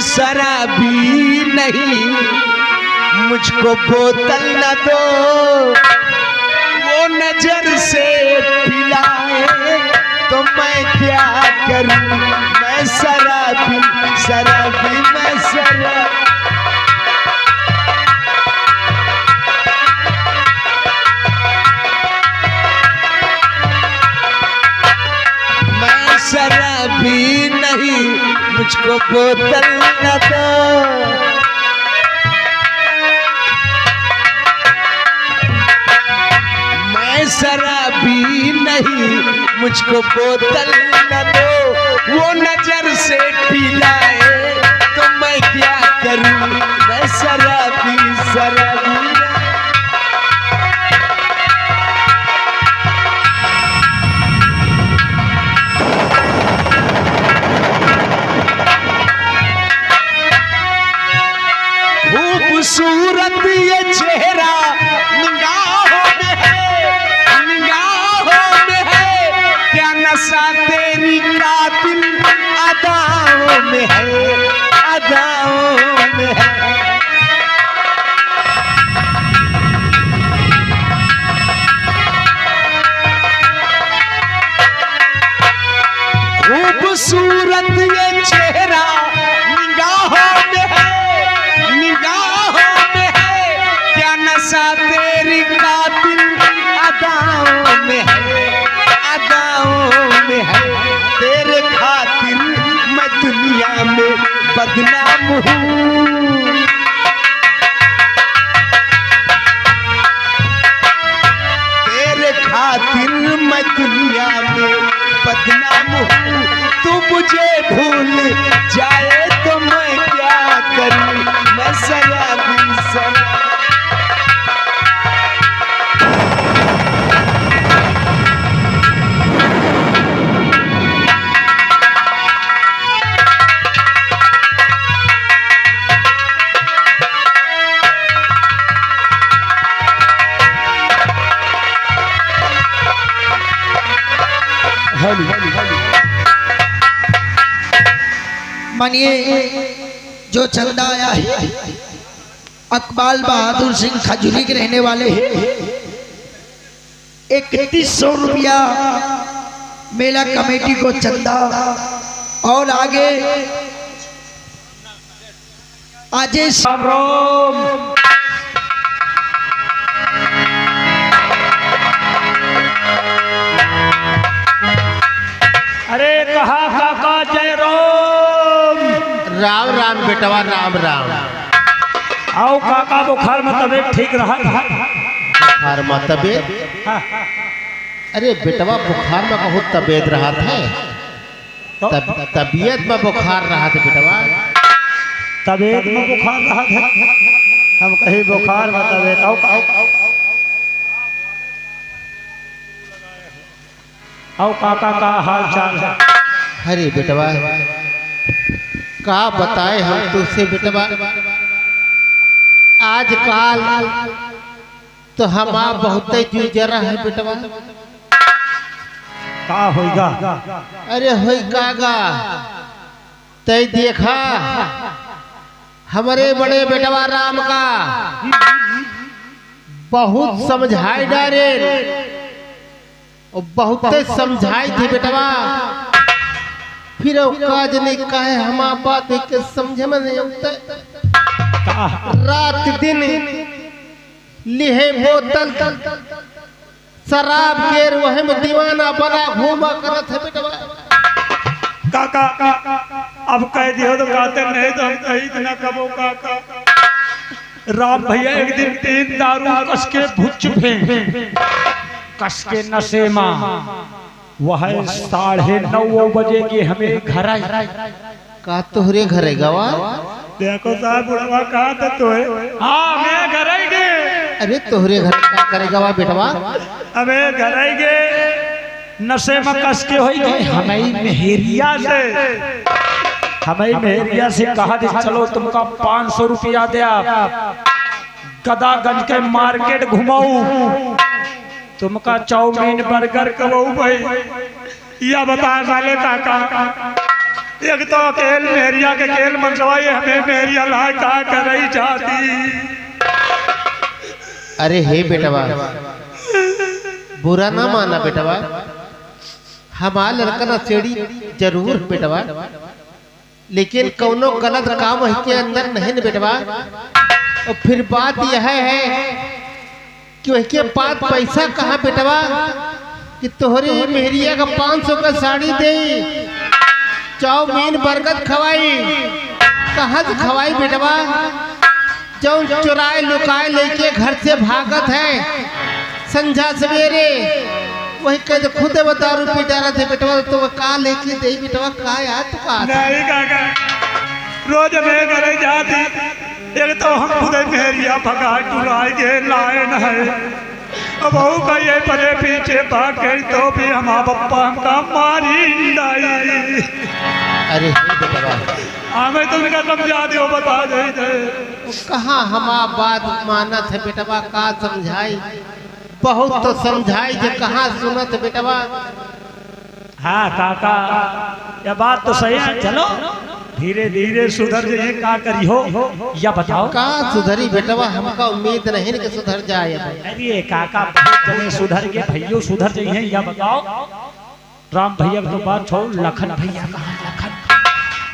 शराबी नहीं, मुझको बोतल न दो, वो नजर से पिलाए तो मैं क्या करूं। मैं शराबी शराबी मैं शराबी, मैं शराबी नहीं, मुझको बोतल न दो। मैं शराबी नहीं, मुझको बोतल न दो, वो नजर से पिलाए तो मैं क्या करूं। मैं शराबी शराबी खूबसूरत ये चेहरा निगाहों में है, निगाहों में है, क्या नशा तेरी कातिल अदाओं में है, अदाओं में है। खूबसूरत ये चेहरा निगाहों में है, निगाहों में है, क्या नशा तेरी कातिल अदाओं में है, अदाओं में है। तेरे खातिर मैं दुनिया में बदनाम हूँ, तेरे खातिर मैं दुनिया में बदनाम हूँ। तू मुझे भूल जाए तो मैं क्या करूं। मैं शराबी शराबी मानिए जो चंदा आया है अकबाल बहादुर सिंह खजूरी के रहने वाले हैं। 3100 रुपया मेला कमेटी को चंदा, और आगे अजय अरे कहा काका जय राम राम बेटवा राम राम। आओ काका बुखार में तबीयत ठीक रहा था? बुखार में तबीयत? अरे बेटवा बुखार में बहुत तबीयत रहा था, तबीयत में बुखार रहा था बेटवा, तबीयत में बुखार रहा था। हम कहीं बुखार में तबीयत। आओ आओ काका का हाल चाल है? अरे बेटवा का बताए हम तुझसे बेटवा, आजकल तो हम आप बहुत जूझ रहा है बेटवा। का होगा? अरे होई कागा तय देखा हमारे बड़े बेटवा राम का बहुत समझाई डारे, बहुत समझाई थी बेटवा, फिर काज नहीं कहे हम बात के समझे में नहीं आता। रात दिन लिहे बोतल शराब के वह में दीवाना बना घूमा करत है बेटवा। काका अब कह दियो तो कहते नहीं तो हम कहीं इतना कबो काका। राम भैया एक दिन 3 दारू कस के भुच पे कस के नशे में वह 9:30 बजे की हमें घर आई। का तोहरे घरे गवा? देखो साहब बुढ़वा कहा था तो है। हाँ मैं घर आई गए। अरे तोहरे घर क्या करेगा वा बेटवा? हमें घर आई गए नशे में कस के होई गए हमें मेहरिया से कहा दे चलो तुमका 500 रुपया दे गदागंज के मार्केट घुमाऊ तुमका चाउमीन बर्गर कबू भाई या बता साले काका एक तो अकेल मेरिया के खेल मनसवाई हमें मेरिया ला का कर रही जाती। अरे हे बेटवा, बुरा ना माना बेटवा, हमारा लड़का ना सेड़ी जरूर बेटवा, लेकिन कौनो गलत काम के अंदर नहीं न बेटवा। और फिर बात यह है कि उसके पास पैसा कहाँ बेटवा कि तोहरे मेहरिया का 500 का साड़ी दे, चाउमीन बर्गर खवाई, कहाँ से खवाई बेटवा? जो चुराए लुकाए लेके घर से भागत है संझा सवेरे, वही कह खुद बता रुपये डाला थे बेटवा, तो का लेके दे बेटवा? का यार तू का नहीं काका, रोज मैं करे जाती, एक तो हम खुद मेहरिया भगा टुराए के लाए न है, अब बहू का ये परे पीछे भाग गई तो भी हमारा पप्पा हमका मारी नहीं। अरे बेटवा, हमें तुमका समझा दो, बता दे कहाँ हमारा बात मानत है बेटवा? का समझाई, बहुत तो समझाई जो कहाँ सुनत बेटवा। हाँ काका, ये बात तो सही है, चलो धीरे धीरे सुधर जाइए, का करी हो या बताओ? का सुधरी बेटवा? हमका उम्मीद नहीं कि सुधर जाए। अरे काका, बहुत जने सुधर गए, भैया सुधर जाइए, या बताओ? राम भैया तो बात छोड़, लखन भैया कहाँ? लखन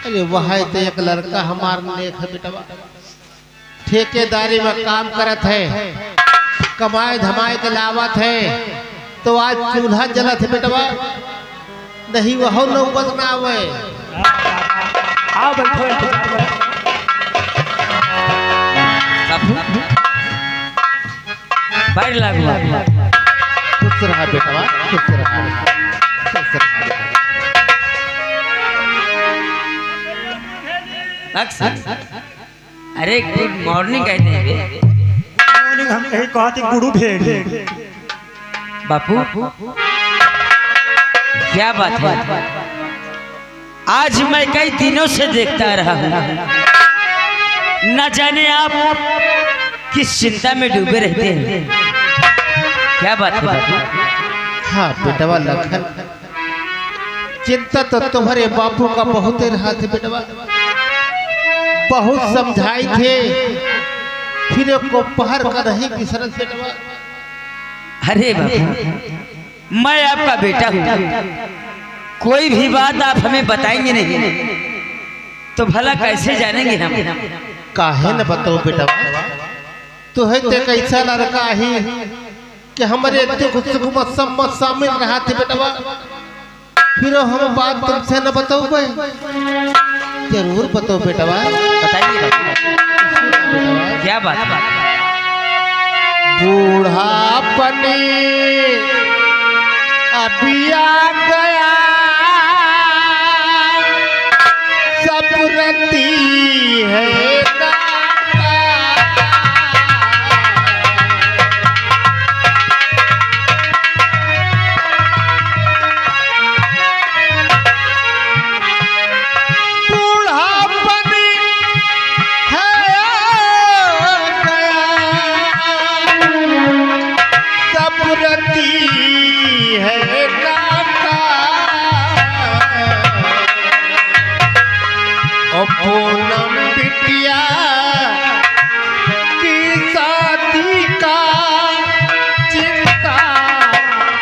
अरे वह तो एक लड़का हमार नेक है बेटवा, ठेकेदारी में काम करत है, कमाए धमाए के लावत है, तो आज चूल्हा जलत है बेटवा, नहीं वह नौबत ना आवे। आओ बैठो, पैर लागू खुश रहा बेटवा, खुश रहा, खुश रहा। अरे गुड मॉर्निंग कहते हैं हम कहीं कहते गुरु भेड़। बापू, क्या बात है? आज मैं कई दिनों से देखता रहा हूँ, न जाने आप किस चिंता में डूबे रहते हैं। क्या बात है बापू? हाँ बेटवा लखन, चिंता तो तुम्हारे बापू का बहुत रहा थे बेटवा, बहुत समझाई थे, फिर को पहर का नहीं बिसरत बेटवा। अरे बापू, मैं आपका बेटा हूँ, कोई भी बात आप हमें बताएंगे नहीं तो भला कैसे जानेंगे हम? काहे न बताओ बेटवा, तो है ते कैसा लड़का ही कि हमारे दुख सुख में सब शामिल रहा थे बेटवा, फिर हम बात तुमसे न बताओ भाई? जरूर बताओ बेटवा, बताइए बापू, क्या बात है? बूढ़ापनी अभी आ गया, सब रती है बूढ़ापनी है सब रती है पूनम बिटिया की शादी का चिंता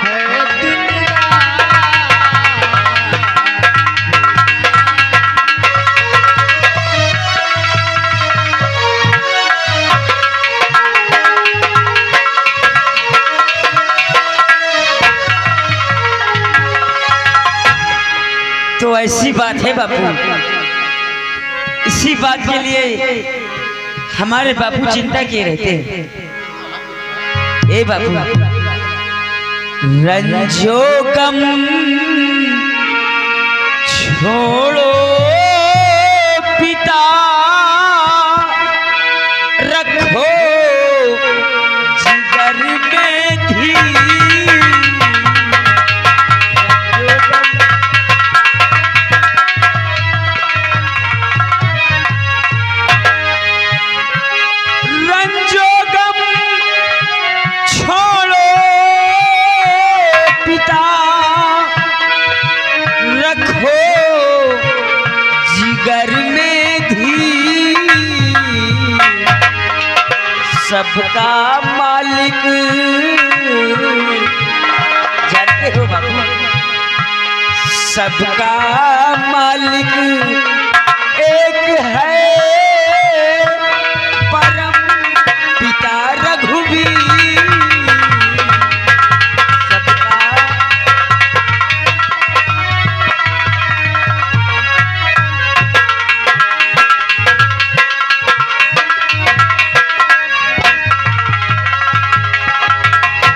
है दिन तो ऐसी बात है बापू, इसी बात के लिए हमारे बापू चिंता किए रहते हैं। ए बापू, रंजो गम छोड़ो पिता, रखो जिगर में धीर। रखो सबका मालिक जानते हो बाबू, सबका मालिक एक है परम पिता रघुवीर। सबका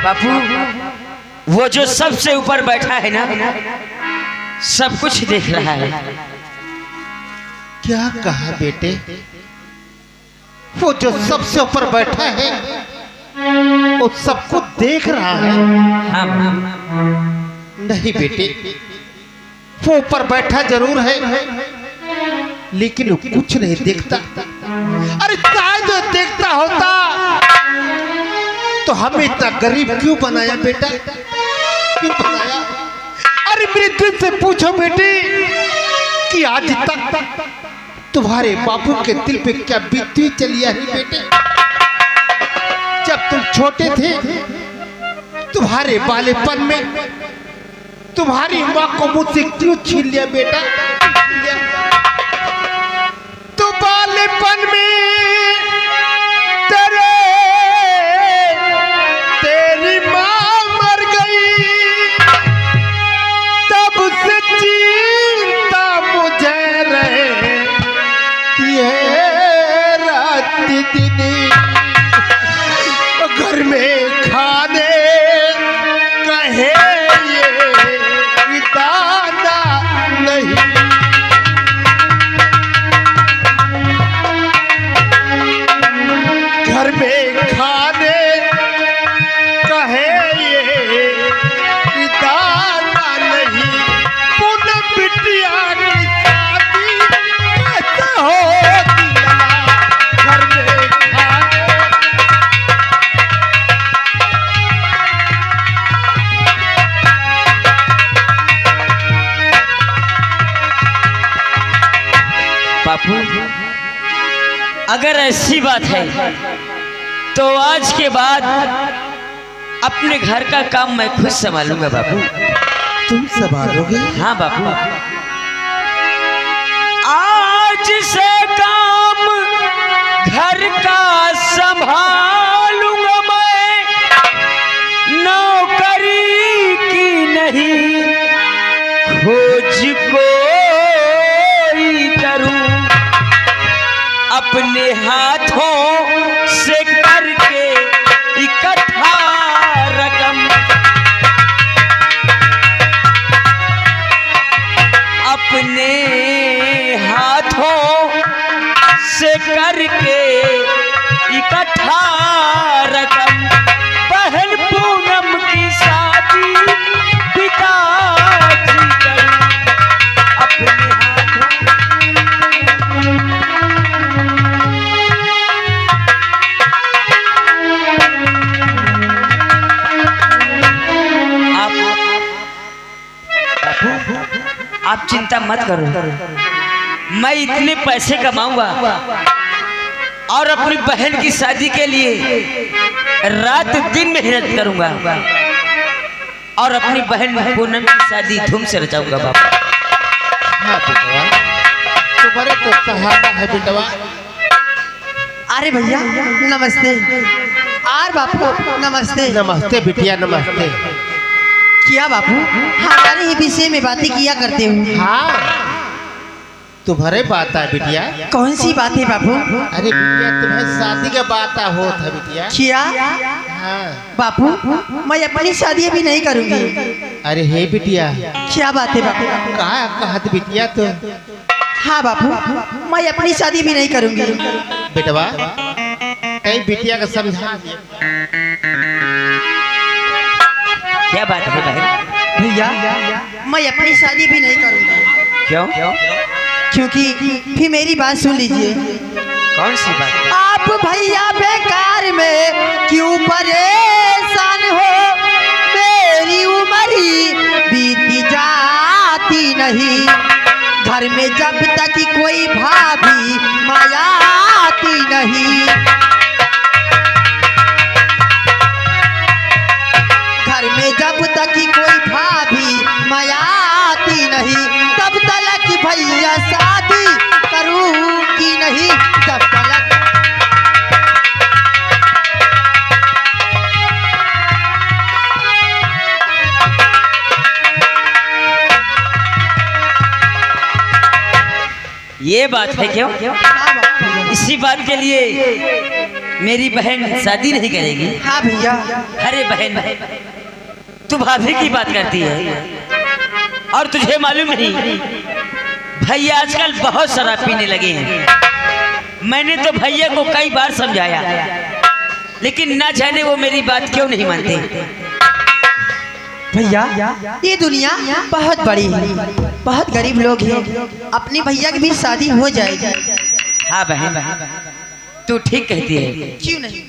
बापू, वो जो सबसे ऊपर बैठा है ना, सब कुछ देख रहा है। क्या कहा बेटे? वो जो सबसे ऊपर बैठा है वो सबको देख रहा है? हाँ नहीं बेटे, वो ऊपर बैठा जरूर है लेकिन वो कुछ नहीं देखता। अरे शायद जो देखता होता तो हमें इतना गरीब क्यों बनाया बेटा, क्यों बनाया? अरे मेरे दिल से पूछो बेटे कि आज तक तुम्हारे बापू के दिल पे क्या बीती चली है बेटे? जब तुम छोटे थे तुम्हारे बालेपन में तुम्हारी माँ को मुझसे क्यों छीन लिया बेटा? तो बालेपन में तेरी माँ मर गई, तब से चिंता मुझे रहती है रात दिन। घर में खाने कहे ये दाना नहीं, घर में खाने कहे ये दाना नहीं। पूनम बिटिया की शादी कैसे होती घर में खाने। बापू, अगर ऐसी बात है तो आज के बाद अपने घर का काम मैं खुद संभालूंगा बापू। तुम संभालोगे? हाँ बापू, आज से काम घर का संभालूंगा मैं, नौकरी की नहीं खोज कोई करूं, अपने हाथों से करके इकट्ठा रकम, अपने हाथों से करके इकट्ठा रकम, बहन पूनम की शादी पिताजी करूं, अपने हाथों। आप चिंता मत करो, मैं इतने पैसे कमाऊंगा और अपनी बहन की शादी के लिए रात दिन मेहनत करूंगा और अपनी बहन पूनम की शादी धूम से रचाऊंगा बाबा। हाँ बेटवा, तुम्हारे तो सहारा है बेटवा। अरे भैया नमस्ते। आर बापू नमस्ते। नमस्ते बिटिया, नमस्ते। क्या बापू हमारे ही विषय में बातें किया करते हो? हाँ तुम्हारे बात है बिटिया। कौन सी बात है बापू? अरे बिटिया तुम्हें शादी का बात हो था बिटिया। क्या हाँ बापू, मैं अपनी शादी अभी नहीं करूंगी। अरे हे बिटिया, क्या बात है बापू? कहा कहत बिटिया तो? हाँ बापू, मैं अपनी शादी भी नहीं करूंगी। बेटवा कहीं बिटिया का समझा दिया। क्या बात है भाई? भैया मैं अपनी शादी भी नहीं करूंगी। क्यों? क्योंकि फिर मेरी बात सुन लीजिए। कौन सी बात? आप भैया बेकार में क्यों परेशान हो, मेरी उम्र ही बीती जाती नहीं, घर में जब तक कोई भाभी माया आती नहीं। जब तक की कोई भाभी मायाती नहीं तब तक भैया शादी करूंगी नहीं जब तक। ये बात है क्यों? इसी बात के लिए मेरी बहन शादी नहीं करेगी? हाँ भैया। अरे बहन, तू भाभी की बात करती है और तुझे मालूम नहीं भैया आजकल बहुत शराब पीने लगे हैं। मैंने तो भैया को कई बार समझाया लेकिन ना जाने वो मेरी बात क्यों नहीं मानते। भैया ये दुनिया बहुत बड़ी है, बहुत गरीब लोग हैं, अपने भैया की भी शादी हो जाएगी। हाँ बहन, तू ठीक कहती है। क्यों नहीं?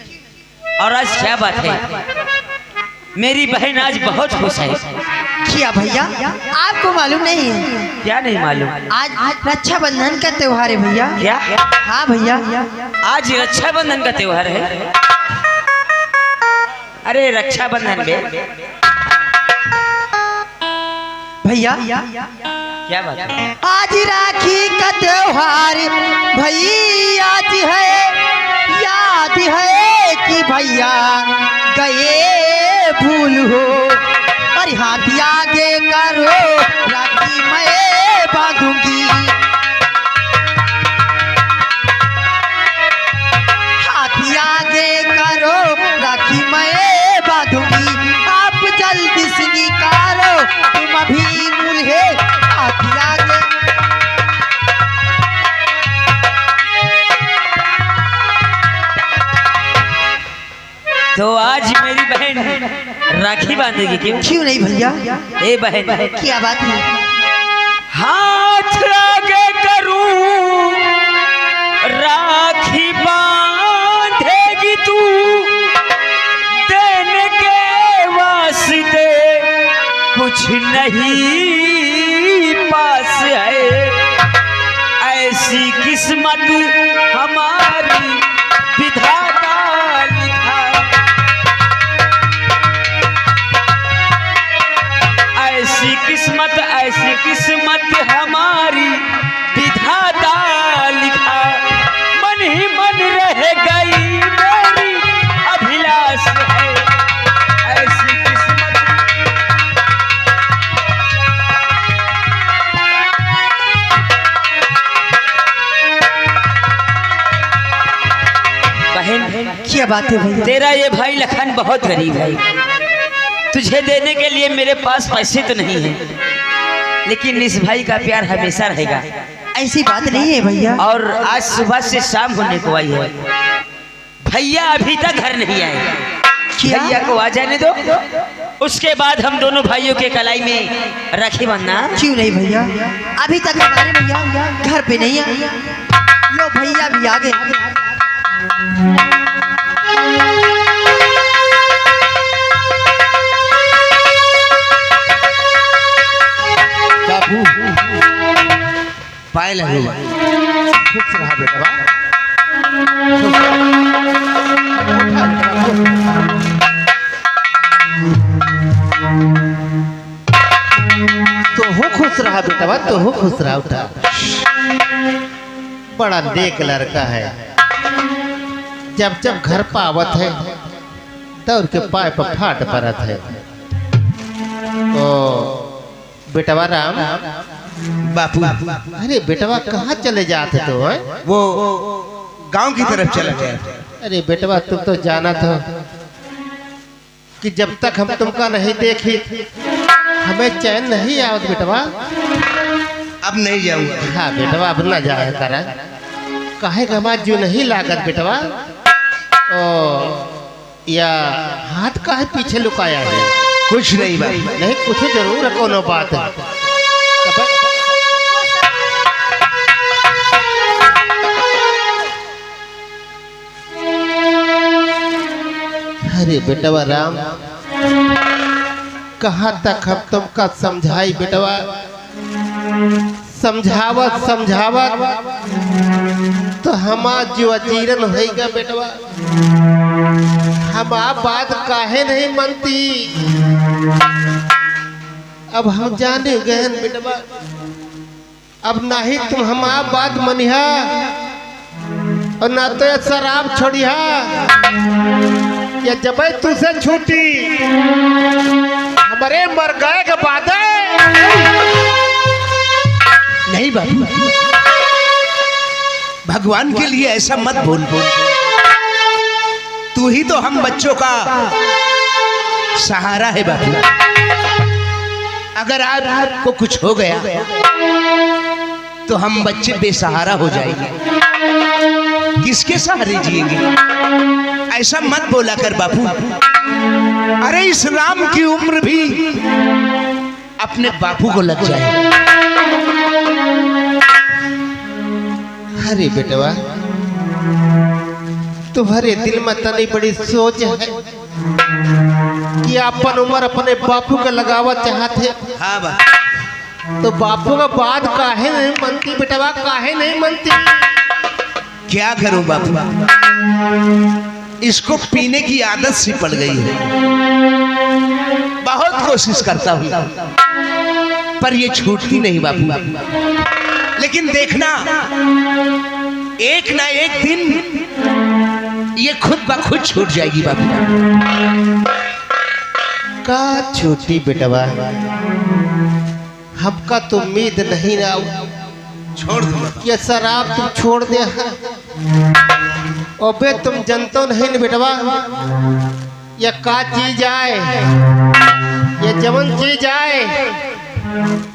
और आज क्या बात है, मेरी बहन आज बहुत खुश है। क्या भैया आपको मालूम नहीं है? क्या नहीं मालूम? आज रक्षाबंधन का त्योहार है भैया। क्या? हाँ भैया, आज रक्षाबंधन का त्योहार है। अरे रक्षाबंधन में भैया क्या बात है? आज राखी का त्योहार भैया आज है, याद है कि भैया गए भूल हो, अरे हाथ आगे करो राखी मैं बांधूंगी, हाथ आगे करो राखी मैं बांधूंगी, आप जल्दी से निकालो तुम अभी मुल्हे हाथ आगे। तो आज मेरी बहन राखी बांधेगी क्यों? क्यों नहीं भैया? ए बहन, क्या बात है? हाथ आगे करूं राखी बांधेगी तू, देने के वास्ते कुछ नहीं पास है, ऐसी किस्मत हमारी विधाता लिखा, ऐसी किस्मत हमारी विधाता लिखा, मन ही मन रह गई मेरी अभिलाष है, ऐसी किस्मत। बहन, क्या बात है भैया? तेरा ये भाई लखन बहुत गरीब है, तुझे देने के लिए मेरे पास पैसे तो नहीं है, लेकिन इस भाई का प्यार हमेशा रहेगा। ऐसी बात नहीं है भैया। और आज सुबह से शाम होने को आई है, भैया अभी तक घर नहीं आए। भैया को आ जाने दो, उसके बाद हम दोनों भाइयों के कलाई में राखी बांधना। क्यों नहीं भैया? अभी तक हमारे भैया घर पे नहीं आए, लो भैया भी आ गए। पाए लगे खुश रहा बेटा। तो हो खुश रहा बेटा, तो हो खुश रहा। उठा, बड़ा नेक लड़का है, जब जब घर पावत है दौड़ के पाए पर फाट पड़त है। ओ बेटवा राम, बापू, अरे बेटवा कहाँ चले जाते तो? वो गांव की तरफ चला गया। अरे बेटवा तुम तो जाना था कि जब तक हम तुमका नहीं देखी हमें चैन नहीं आवत बेटवा। अब नहीं जाऊंगा। हाँ बेटवा, अब न जाए करा, काहे का हमारा जो नहीं लागत बेटवा। ओ या हाथ काहे पीछे लुकाया है? कुछ नहीं बापू। नहीं कुछ जरूर है, कोनो बात है। अरे बेटवा राम, कहाँ तक हम तुमका समझाई बेटवा, समझावत समझावत तो हमार जो अजीरन होगा बेटवा। हम आप बात काहे नहीं मनती। अब हम जाने गए बेटवा, अब ना ही तुम हम आप बात मनिहा और ना तो शराब छोड़िया, या जब तुझसे छूटी हमारे मर गए के बाद नहीं बाबू, भगवान के लिए ऐसा मत बोल। तू ही तो हम बच्चों का सहारा है बाबू। अगर आपको कुछ हो गया तो हम बच्चे बेसहारा हो जाएंगे, किसके सहारे जिएंगे? ऐसा मत बोला कर बापू। अरे इस राम की उम्र भी अपने बापू को लग जाए। अरे बेटवा, तुम्हारे दिल में तनी बड़ी सोच है कि अपन उम्र अपने बापू के लगावा चाहते। हाँ बा, तो बापू का बात काहे नहीं मनती बेटवा, काहे नहीं मनती? क्या करूं बापू, इसको पीने की आदत सी पड़ गई है। बहुत कोशिश करता हूं पर ये छूटती नहीं बापू। लेकिन देखना, एक ना एक दिन ये खुद ब खुद छूट जाएगी बापू। का छूटी बेटवा, हमका तो उम्मीद नहीं ना छोड़ दूंगा। ये शराब तुम छोड़ दे। अबे तुम जनतो नहीं न बेटवा, ये का चीज आए, ये जवन चीज आए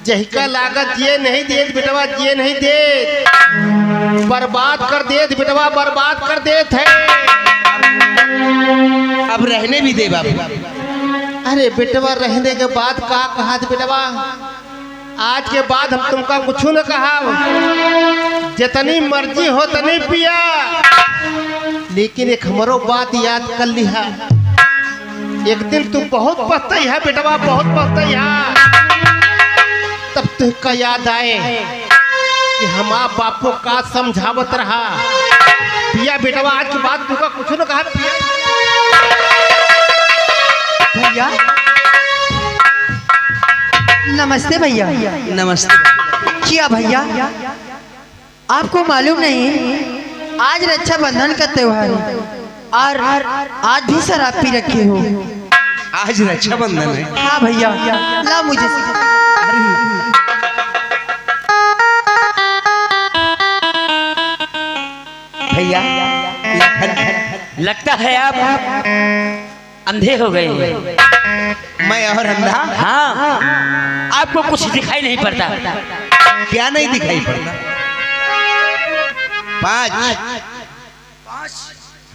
जहिका लागत ये नहीं दे बेटवा, ये नहीं दे, बर्बाद कर दे बेटवा, बर्बाद कर देत है। अब रहने भी दे बाबू। अरे बेटवा, रहने के बाद का कहा बेटवा? आज के बाद हम तुमका कुछ न कहा, जितनी मर्जी हो तनी पिया, लेकिन एक हमारो बात याद कर लिहा। एक दिन तू बहुत पछताई है बेटवा, बहुत पछताई है। तब तुमका याद आए कि हमारा बापू का समझावत रहा। पिया बेटवा, आज के बाद तुमका कुछ न कहा, पिया। भैया नमस्ते। भैया नमस्ते। क्या भैया, आपको मालूम नहीं आज रक्षाबंधन का त्योहार है और आज भी शराब पी रखे हो? आज रक्षाबंधन है। हाँ भैया, ला मुझे। भैया लगता है आप अंधे हो गए हैं। मैं और अंधा? हाँ, आपको कुछ दिखाई नहीं पड़ता। क्या नहीं दिखाई पड़ता? 5।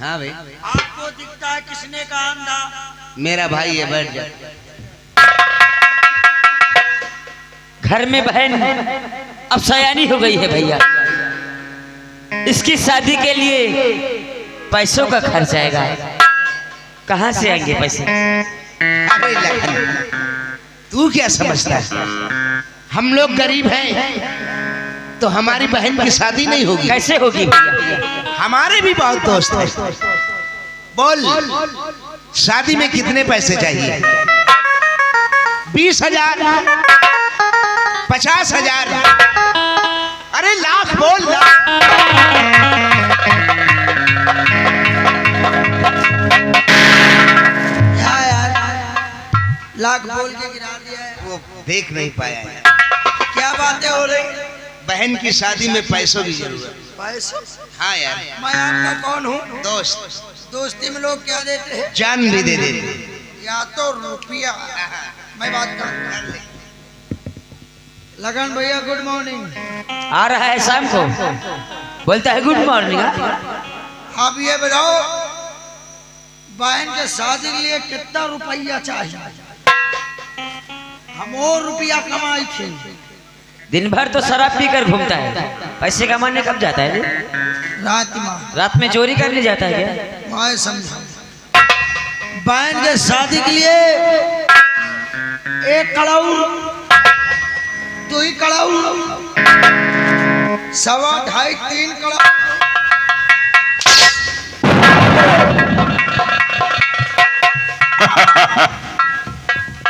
हाँ भाई, आपको दिखता है किसने का अंधा? मेरा भाई है, बैठ जा। घर में बहन अब सयानी हो गई है भैया, इसकी शादी के लिए पैसों का खर्च आएगा, कहाँ से आएंगे पैसे? अरे लखन, तू क्या समझता है? हम लोग गरीब हैं तो हमारी बहन की शादी नहीं होगी। कैसे होगी भैया? हमारे भी बहुत दोस्त हैं। बोल, शादी में कितने पैसे चाहिए? 20,000, 50,000, अरे लाख बोल, लाख बोल के गिरा दिया है। वो देख नहीं पाया है। क्या बातें हो रही? बहन की शादी में पैसों की जरूरत। पैसे? हाँ यार, मैं आपका कौन हूँ? दोस्त। दोस्ती में लोग क्या देते हैं? जान भी दे देते। या तो रुपया। मैं बात कर लगन भैया, गुड मॉर्निंग। आ रहा है शाम को, बोलता है गुड मॉर्निंग। आप ये बताओ, बहन के शादी के लिए कितना रुपया चाहिए? हम और रुपया कमाई थे। दिन भर तो शराब पीकर घूमता है, पैसे कमाने कब जाता है? रात में चोरी करने जाता है क्या? मैं समझा, बहन के शादी के लिए 1 करोड़, 2 करोड़, 1.25, 3 करोड़।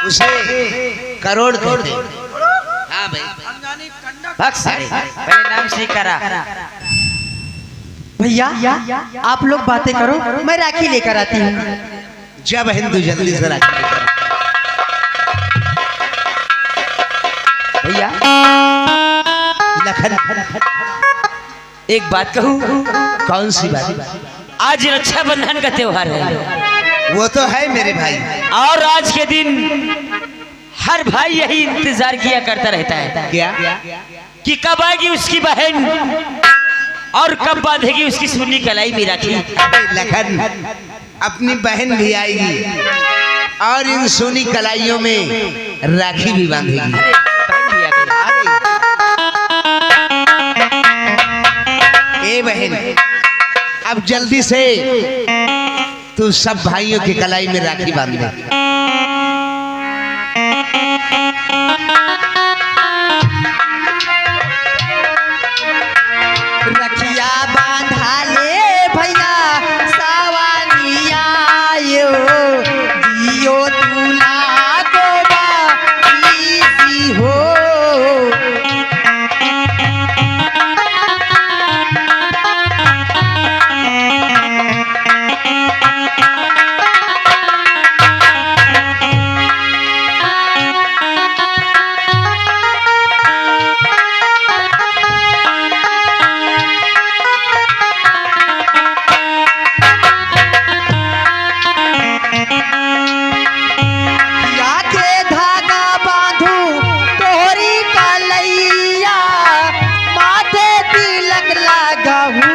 उसे करोड़ दे दे। हाँ भाई, हम जानी कंडक भक्त सारे पहले नाम से करा। भैया आप लोग बातें करो, मैं राखी लेकर आती हूँ। जब हिंदू जल्दी से राखी लेकर आ। भैया लखन, एक बात कहूँ, कौन सी बात? आज रक्षाबंधन का त्योहार है वो तो है मेरे भाई, और आज के दिन हर भाई यही इंतजार किया करता रहता है क्या? कि कब आएगी उसकी बहन और कब बांधेगी उसकी सुनी कलाई में राखी। अबे लखन, अपनी बहन भी आएगी और इन सोनी कलाइयों में राखी भी बांधेगी। अरे बहन भी आ गई। ए बहन, अब जल्दी से तू सब भाइयों की कलाई में राखी बांध दे। रखिया बांधा ले भैया सावनिया यो, जियो दूल्हा गोबा इसी हो। या के धागा बांधू तोहरी कलैया, माथे तिलक लगाहू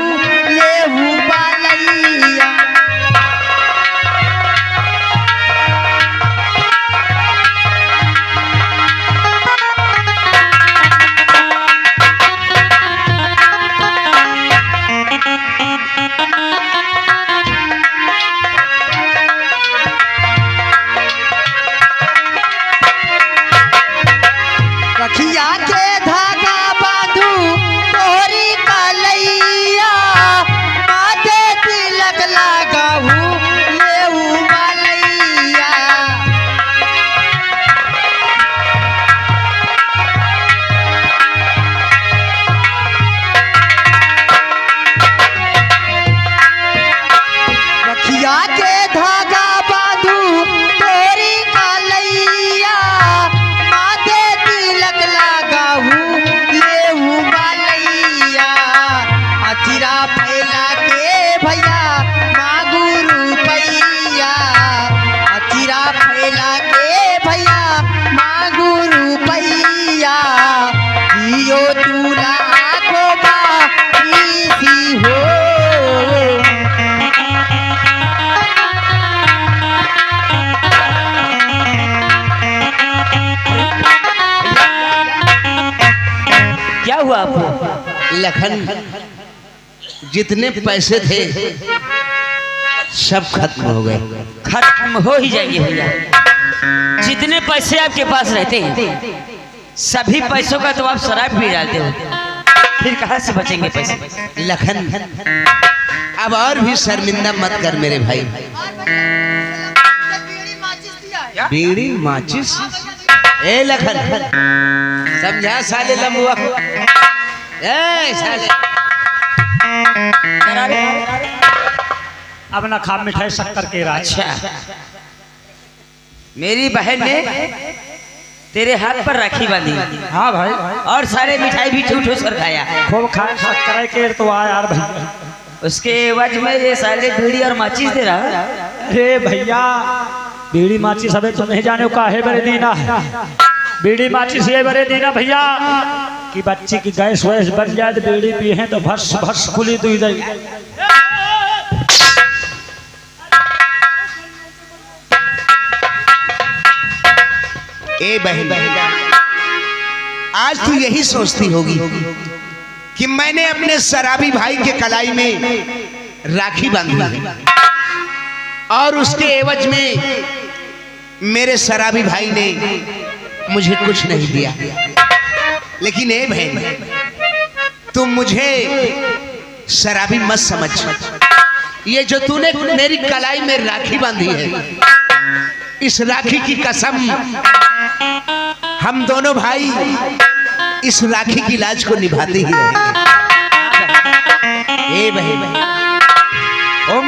लेहू बालैया। रखिया के धागा बांधू तोहरी कलैया, माथे तिलक लगाहू लेहू बालैया। रखिया के धागा बांधू तोहरी कलैया, माथे तिलक लगाहू लेहू बालैया। अचिरा फैला के भैया मांगू रुपैया, अचिरा फैला के भैया मांगू रुपैया। जियो दूल्हा गोबा इसी हो। क्या हुआ आपको? लखन, जितने पैसे थे सब खत्म हो गए। खत्म हो ही जाएंगे भैया। जितने पैसे आपके पास रहते हैं सभी पैसों का तो आप शराब पी डालते हो, फिर कहाँ से बचेंगे पैसे? लखन, अब और भी शर्मिंदा मत कर मेरे भाई। बीड़ी माचिस? ए लखन, समझा साले लंबुआ को। ए साले, अब ना खा मिठाई शक्कर के राज। अच्छा, मेरी बहन ने तेरे हाथ पर राखी बांधी हाँ भाई, और सारे मिठाई भी झूठ कर खाया। खूब खाए शक्कर के तो आ यार भाई। उसके एवज में ये साले बीड़ी और माचिस दे रहा। अरे भैया, बीड़ी माचिस सबे तो नहीं जाने का है बरे दीना है। बीड़ी माचिस ये बरे दीना भैया कि बच्ची की गैस वैस बन जाए तो बीड़ी पी है तो भस भस खुली दुई जाएगी। ए बहन, आज तू यही सोचती होगी कि मैंने अपने शराबी भाई के कलाई में राखी बांधी है और उसके एवज में मेरे शराबी भाई ने मुझे कुछ नहीं दिया। लेकिन ए बहन, तुम मुझे शराबी मत समझ। ये जो तूने मेरी कलाई में राखी बांधी है इस राखी की कसम, हम दोनों भाई इस राखी की लाज को निभाते ही रहेंगे। ए भाई, ओ